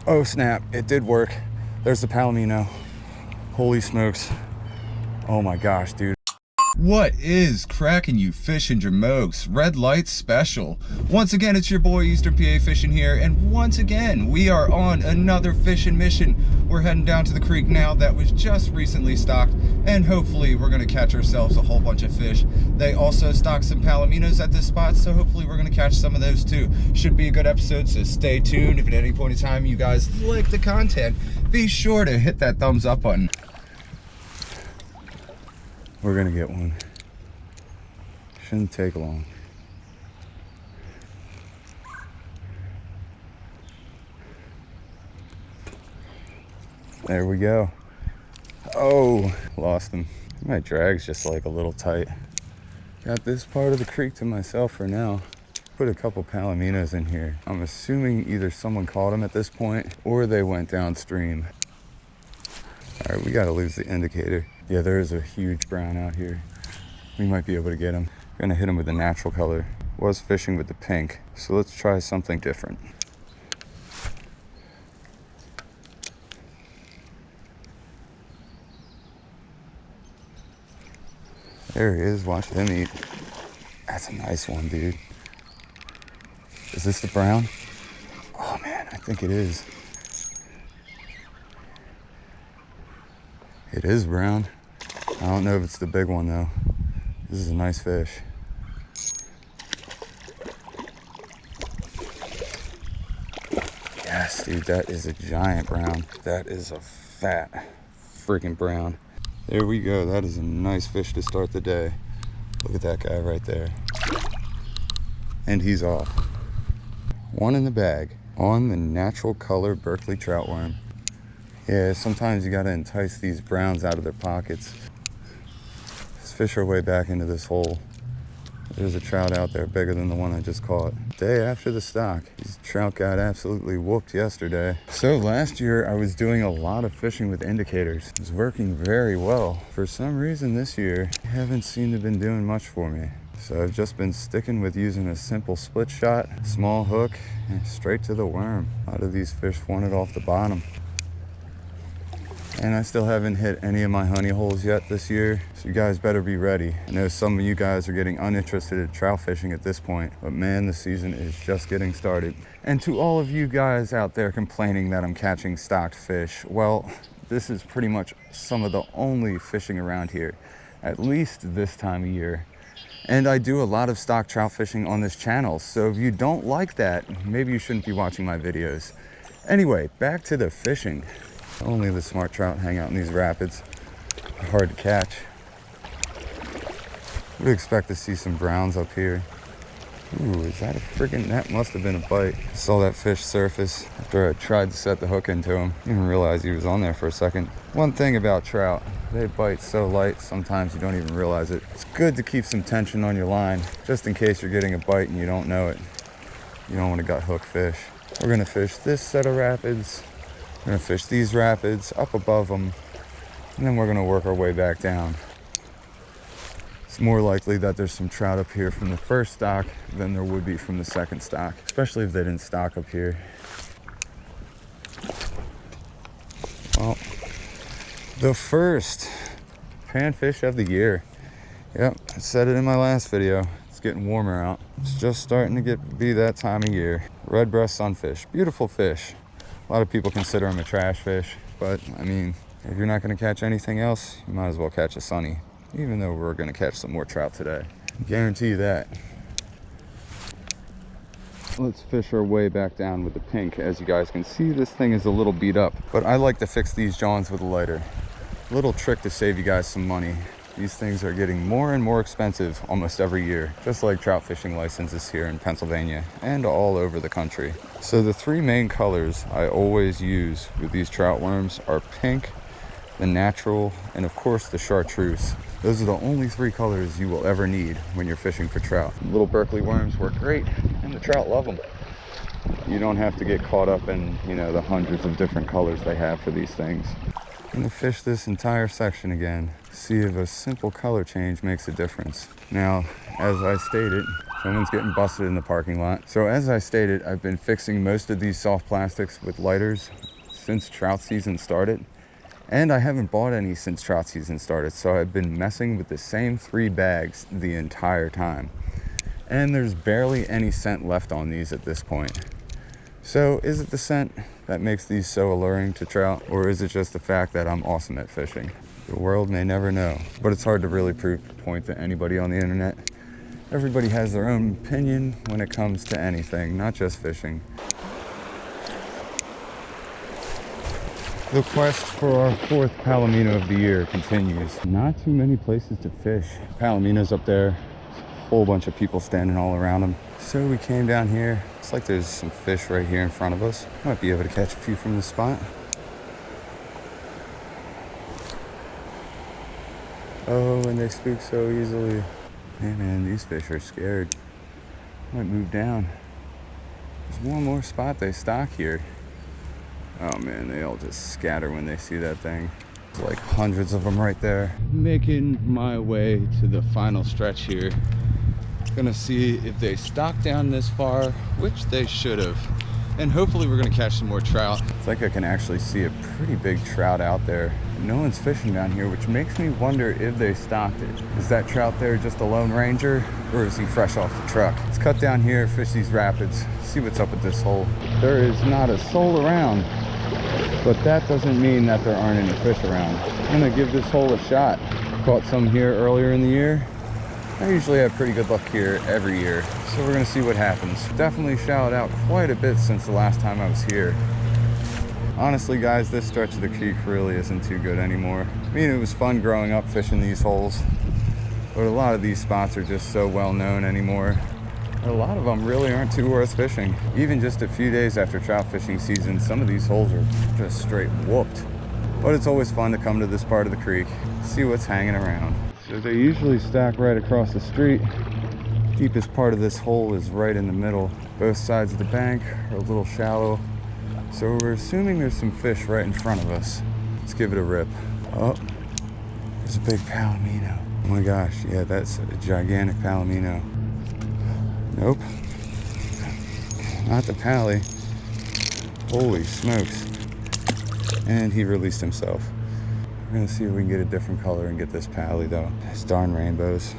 Oh snap, it did work. There's the Palomino. Holy smokes. Oh my gosh, dude. What is cracking, you fishing jamokes? Red light special. Once again, it's your boy Eastern PA Fishing here, and once again we are on another fishing mission. We're heading down to the creek now that was just recently stocked, and hopefully we're gonna catch ourselves a whole bunch of fish. They also stocked some palominos at this spot, so hopefully we're gonna catch some of those too. Should be a good episode, so stay tuned. If at any point in time you guys like the content, be sure to hit that thumbs up button. We're gonna get one. Shouldn't take long. There we go. Oh, lost him. My drag's just like a little tight. Got this part of the creek to myself for now. Put a couple palominos in here. I'm assuming either someone caught them at this point or they went downstream. All right, we gotta lose the indicator. Yeah, there is a huge brown out here. We might be able to get him. Gonna hit him with the natural color. Was fishing with the pink, so let's try something different. There he is, watch him eat. That's a nice one, dude. Is this the brown? Oh man, I think it is. It is brown. I don't know if it's the big one though. This is a nice fish. Yes, dude, that is a giant brown. That is a fat freaking brown. There we go. That is a nice fish to start the day. Look at that guy right there. And he's off. One in the bag on the natural color Berkeley trout worm. Yeah, sometimes you gotta entice these browns out of their pockets. Let's fish our way back into this hole. There's a trout out there bigger than the one I just caught. Day after the stock. These trout got absolutely whooped yesterday. So last year I was doing a lot of fishing with indicators. It was working very well. For some reason this year, I haven't seemed to have been doing much for me. So I've just been sticking with using a simple split shot, small hook, and straight to the worm. A lot of these fish wanted off the bottom. And I still haven't hit any of my honey holes yet this year, so you guys better be ready. I know some of you guys are getting uninterested in trout fishing at this point, but man, the season is just getting started. And to all of you guys out there complaining that I'm catching stocked fish, well, this is pretty much some of the only fishing around here, at least this time of year. And I do a lot of stock trout fishing on this channel, so if you don't like that, maybe you shouldn't be watching my videos. Anyway, back to the fishing. Only the smart trout hang out in these rapids. They're hard to catch. Would expect to see some browns up here. Ooh, is that a friggin', that must have been a bite. I saw that fish surface after I tried to set the hook into him. Didn't realize he was on there for a second. One thing about trout, they bite so light, sometimes you don't even realize it. It's good to keep some tension on your line, just in case you're getting a bite and you don't know it. You don't want to gut hook fish. We're gonna fish this set of rapids. We're gonna fish these rapids up above them, and then we're gonna work our way back down. It's more likely that there's some trout up here from the first stock than there would be from the second stock, especially if they didn't stock up here. Well, the first panfish of the year. Yep, I said it in my last video. It's getting warmer out. It's just starting to be that time of year. Red breast sunfish, beautiful fish. A lot of people consider them a trash fish, but I mean, if you're not gonna catch anything else, you might as well catch a sunny, even though we're gonna catch some more trout today. Guarantee you that. Let's fish our way back down with the pink. As you guys can see, this thing is a little beat up, but I like to fix these Johns with a lighter. Little trick to save you guys some money. These things are getting more and more expensive almost every year, just like trout fishing licenses here in Pennsylvania and all over the country. So the three main colors I always use with these trout worms are pink, the natural, and of course the chartreuse. Those are the only three colors you will ever need when you're fishing for trout. Little Berkeley worms work great, and the trout love them. You don't have to get caught up in, you know, the hundreds of different colors they have for these things. I'm gonna fish this entire section again, see if a simple color change makes a difference. Now, as I stated, Someone's getting busted in the parking lot. So as I stated, I've been fixing most of these soft plastics with lighters since trout season started. And I haven't bought any since trout season started. So I've been messing with the same 3 bags the entire time. And there's barely any scent left on these at this point. So is it the scent that makes these so alluring to trout? Or is it just the fact that I'm awesome at fishing? The world may never know. But it's hard to really prove the point to anybody on the internet. Everybody has their own opinion when it comes to anything, not just fishing. The quest for our 4th palomino of the year continues. Not too many places to fish. Palominos up there, a whole bunch of people standing all around them. So we came down here. Looks like there's some fish right here in front of us. Might be able to catch a few from the spot. Oh, and they spook so easily. Hey man, these fish are scared. Might move down. There's one more spot they stock here. Oh man, they all just scatter when they see that thing. There's like hundreds of them right there. Making my way to the final stretch here. Gonna see if they stock down this far, which they should have. And hopefully we're gonna catch some more trout. It's like I can actually see a pretty big trout out there. No one's fishing down here, which makes me wonder if they stocked it. Is that trout there just a lone ranger, or is he fresh off the truck? Let's cut down here, fish these rapids, see what's up with this hole. There is not a soul around, but that doesn't mean that there aren't any fish around. I'm gonna give this hole a shot. Caught some here earlier in the year. I usually have pretty good luck here every year, so we're gonna see what happens. Definitely shallowed out quite a bit since the last time I was here. Honestly guys, this stretch of the creek really isn't too good anymore. I mean, it was fun growing up fishing these holes, but a lot of these spots are just so well known anymore. A lot of them really aren't too worth fishing. Even just a few days after trout fishing season, some of these holes are just straight whooped. But it's always fun to come to this part of the creek, see what's hanging around. So they usually stack right across the street. Deepest part of this hole is right in the middle. Both sides of the bank are a little shallow. So we're assuming there's some fish right in front of us. Let's give it a rip. Oh, there's a big palomino. Oh my gosh, yeah, that's a gigantic palomino. Nope, not the pally. Holy smokes. And he released himself. We're gonna see if we can get a different color and get this pally though. These darn rainbows.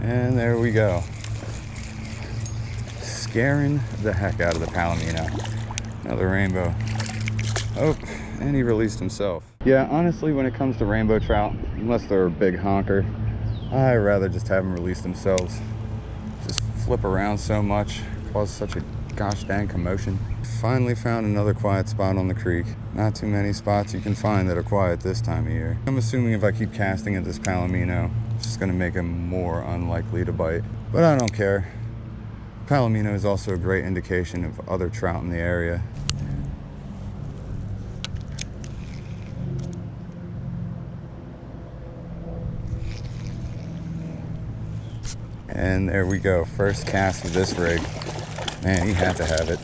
And there we go. Scaring the heck out of the palomino. Another rainbow. Oh, and he released himself. Yeah, honestly, when it comes to rainbow trout, unless they're a big honker, I'd rather just have them release themselves. Just flip around so much, cause such a gosh dang commotion. Finally found another quiet spot on the creek. Not too many spots you can find that are quiet this time of year. I'm assuming if I keep casting at this palomino, it's just gonna make him more unlikely to bite. But I don't care. Palomino is also a great indication of other trout in the area. And there we go, first cast with this rig. Man, he had to have it.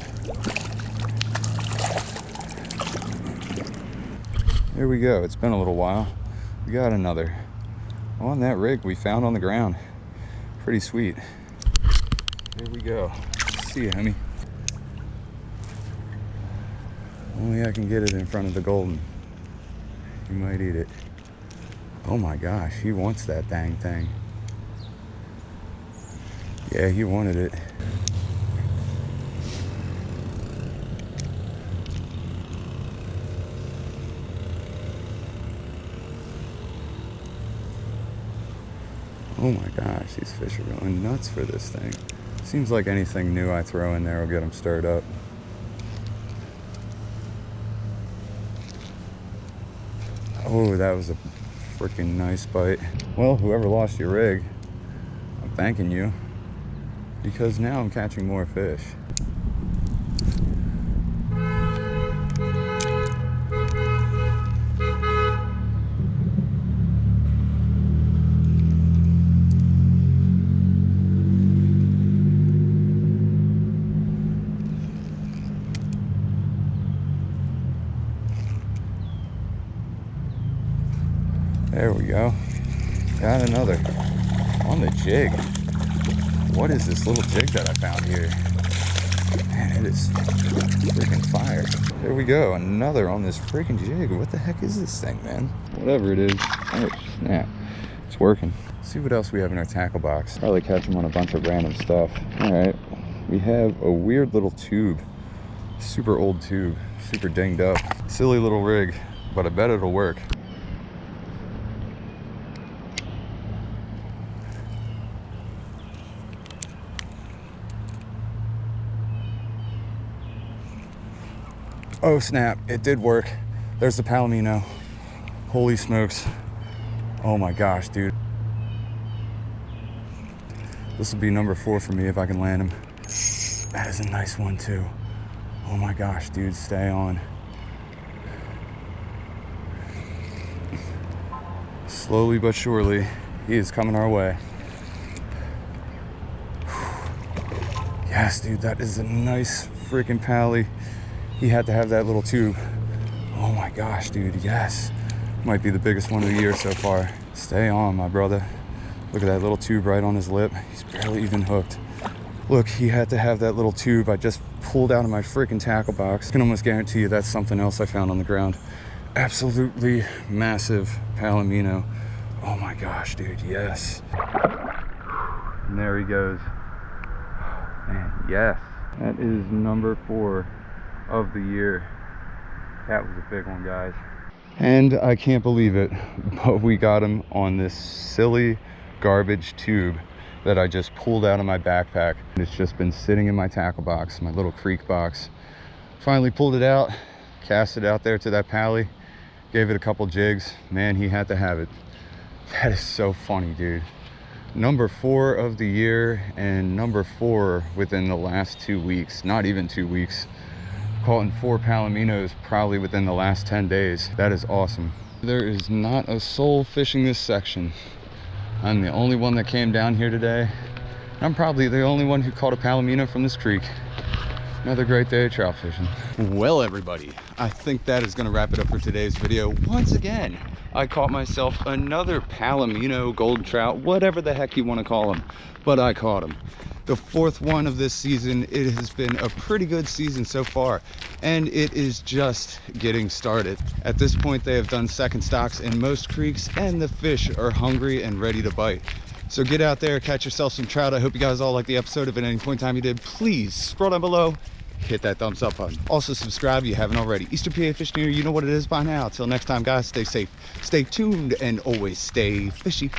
There we go, it's been a little while. We got another. On that rig we found on the ground. Pretty sweet. There we go. See you, homie. Only I can get it in front of the golden. He might eat it. Oh my gosh, he wants that dang thing. Yeah, he wanted it. Oh my gosh, these fish are going nuts for this thing. Seems like anything new I throw in there will get them stirred up. Oh, that was a freaking nice bite. Well, whoever lost your rig, I'm thanking you, because now I'm catching more fish. There we go. Got another on the jig. What is this little jig that I found here? Man, it is freaking fire. There we go, another on this freaking jig. What the heck is this thing, man? Whatever it is. Oh, snap. It's working. Let's see what else we have in our tackle box. Probably catch them on a bunch of random stuff. All right, we have a weird little tube. Super old tube, super dinged up. Silly little rig, but I bet it'll work. Oh snap, it did work. There's the Palomino. Holy smokes. Oh my gosh, dude. This will be number 4 for me if I can land him. That is a nice one too. Oh my gosh, dude, stay on. Slowly but surely, he is coming our way. Yes, dude, that is a nice freaking pally. He had to have that little tube. Oh my gosh, dude, yes. Might be the biggest one of the year so far. Stay on, my brother. Look at that little tube right on his lip. He's barely even hooked. Look, he had to have that little tube I just pulled out of my freaking tackle box. I can almost guarantee you that's something else I found on the ground. Absolutely massive Palomino. Oh my gosh, dude, yes. And there he goes. Man, yes. That is number 4 of the year. That was a big one, guys. And I can't believe it, but we got him on this silly garbage tube that I just pulled out of my backpack. It's just been sitting in my tackle box, my little creek box. Finally pulled it out, cast it out there to that pally, gave it a couple jigs. Man, he had to have it. That is so funny, dude. Number 4 of the year and number 4 within the last 2 weeks, not even 2 weeks. Caught in 4 Palominos probably within the last 10 days. That is awesome. There is not a soul fishing this section. I'm the only one that came down here today. I'm probably the only one who caught a Palomino from this creek. Another great day of trout fishing. Well, everybody, I think that is gonna wrap it up for today's video. Once again, I caught myself another Palomino, golden trout, whatever the heck you wanna call them, but I caught them. The 4th one of this season. It has been a pretty good season so far, and it is just getting started. At this point, they have done second stocks in most creeks, and the fish are hungry and ready to bite. So get out there, catch yourself some trout. I hope you guys all liked the episode. If at any point in time you did, please scroll down below, hit that thumbs up button. Also subscribe if you haven't already. Eastern PA Fishing here, you know what it is by now. Till next time, guys, stay safe, stay tuned, and always stay fishy.